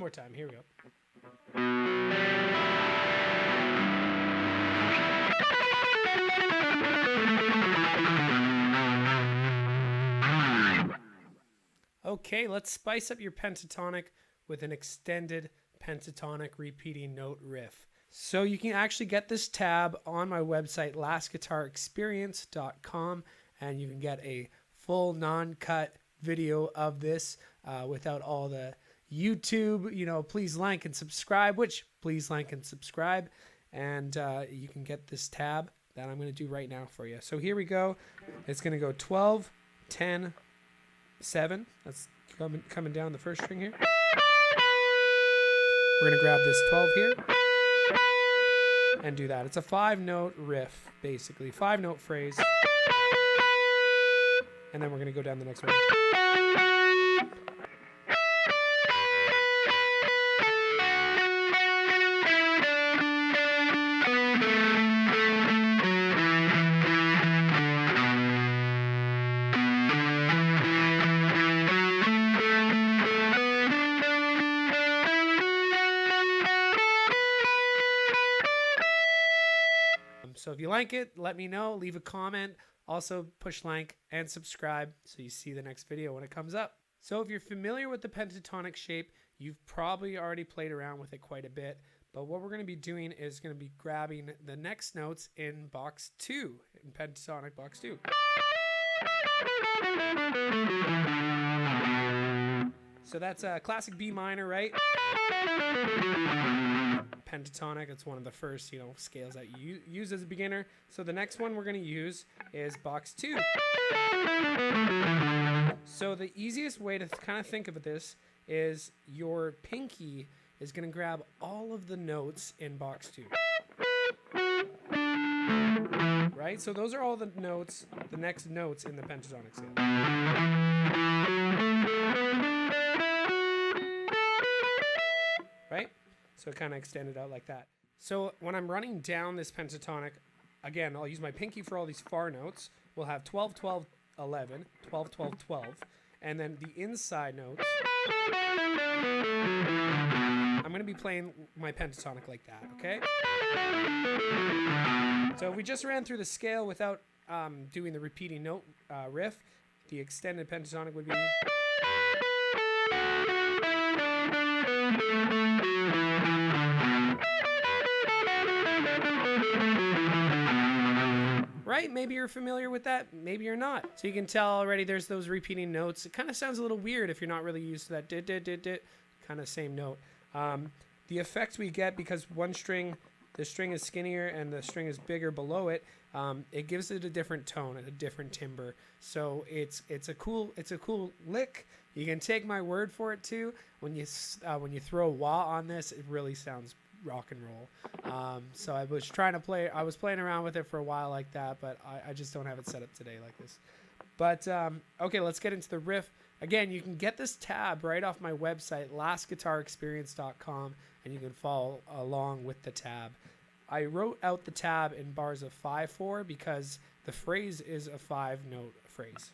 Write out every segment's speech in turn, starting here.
One more time, here we go. Okay, let's spice up your pentatonic with an extended pentatonic repeating note riff. So you can actually get this tab on my website, lastguitarexperience.com, and you can get a full non-cut video of this without all the YouTube, please like and subscribe, and you can get this tab that I'm going to do right now for you. So here we go. It's going to go 12, 10, 7. That's coming down the first string here. We're going to grab this 12 here and do that. It's a 5-note riff, basically. 5-note phrase. And then we're going to go down the next one. So if you like it, let me know, leave a comment, also push like and subscribe so you see the next video when it comes up. So if you're familiar with the pentatonic shape, you've probably already played around with it quite a bit, but what we're going to be doing is going to be grabbing the next notes in box 2, in pentatonic box 2. So that's a classic B minor, right? Pentatonic, it's one of the first, scales that you use as a beginner. So the next one we're going to use is box 2. So the easiest way to kind of think of this is your pinky is going to grab all of the notes in box 2. Right? So those are all the notes, the next notes in the pentatonic scale. Right? So kind of extend it out like that. So when I'm running down this pentatonic, again, I'll use my pinky for all these far notes. We'll have 12, 12, 11, 12, 12, 12. And then the inside notes, I'm going to be playing my pentatonic like that, okay? So we just ran through the scale without doing the repeating note riff. The extended pentatonic would be... Right? Maybe you're familiar with that. Maybe you're not. So you can tell already there's those repeating notes. It kind of sounds a little weird if you're not really used to that dit, dit, dit, dit, kind of same note. The effect we get because one string, the string is skinnier and the string is bigger below it, it gives it a different tone and a different timbre. So it's a cool lick. You can take my word for it too. When you throw wah on this, it really sounds rock and roll. So I was playing around with it for a while like that, but I just don't have it set up today like this. But okay, let's get into the riff. Again, you can get this tab right off my website, lastguitarexperience.com, and you can follow along with the tab. I wrote out the tab in bars of 5/4 because the phrase is a 5-note phrase.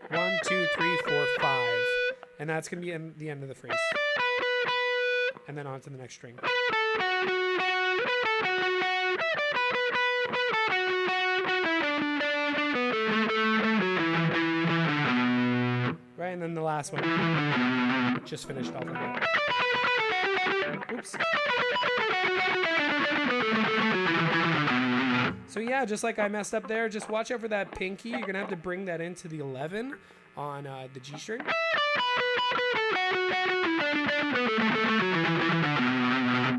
1, 2, 3, 4, 5. And that's going to be in the end of the phrase. And then on to the next string. Right, and then the last one. Just finished off like that. Oops. So yeah, just like I messed up there, just watch out for that pinky. You're going to have to bring that into the 11 on the G string.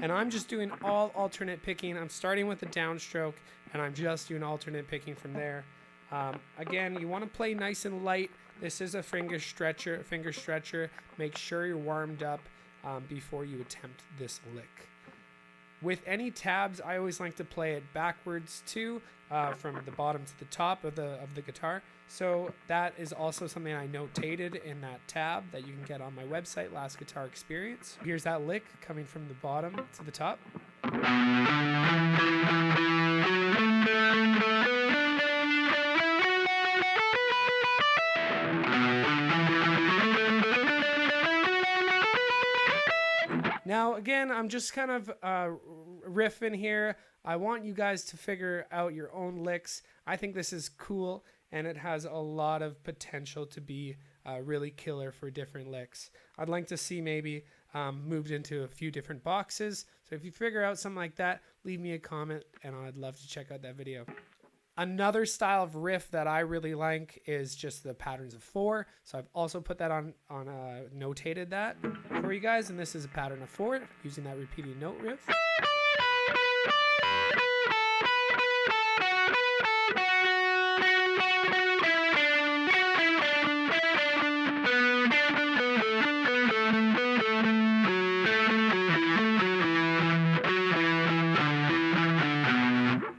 And I'm just doing all alternate picking. I'm starting with the downstroke, and I'm just doing alternate picking from there. Again, you want to play nice and light. This is a finger stretcher. Make sure you're warmed up before you attempt this lick. With any tabs, I always like to play it backwards too, from the bottom to the top of the guitar. So that is also something I notated in that tab that you can get on my website, Last Guitar Experience. Here's that lick coming from the bottom to the top. Now, again, I'm just kind of riffing here. I want you guys to figure out your own licks. I think this is cool, and it has a lot of potential to be really killer for different licks. I'd like to see maybe moved into a few different boxes. So if you figure out something like that, leave me a comment, and I'd love to check out that video. Another style of riff that I really like is just the patterns of 4. So I've also put that on notated that for you guys. And this is a pattern of 4 using that repeating note riff.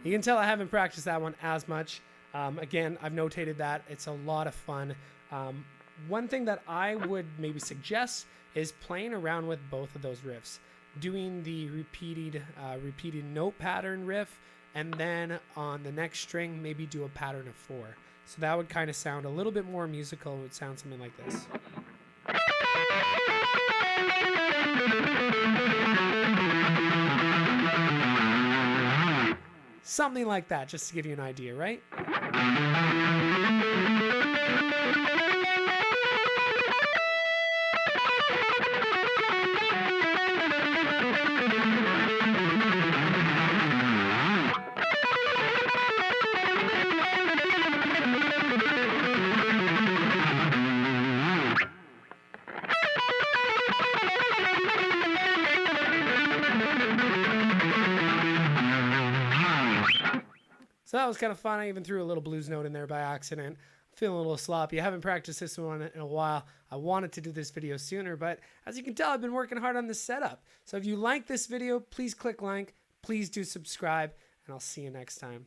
You can tell I haven't practiced that one as much. Again, I've notated that. It's a lot of fun. One thing that I would maybe suggest is playing around with both of those riffs. Doing the repeated note pattern riff, and then on the next string, maybe do a pattern of 4. So that would kind of sound a little bit more musical. It would sound something like this. Something like that, just to give you an idea, right? So that was kind of fun. I even threw a little blues note in there by accident. Feeling a little sloppy. I haven't practiced this one in a while. I wanted to do this video sooner, but as you can tell, I've been working hard on this setup. So if you like this video, please click like, please do subscribe, and I'll see you next time.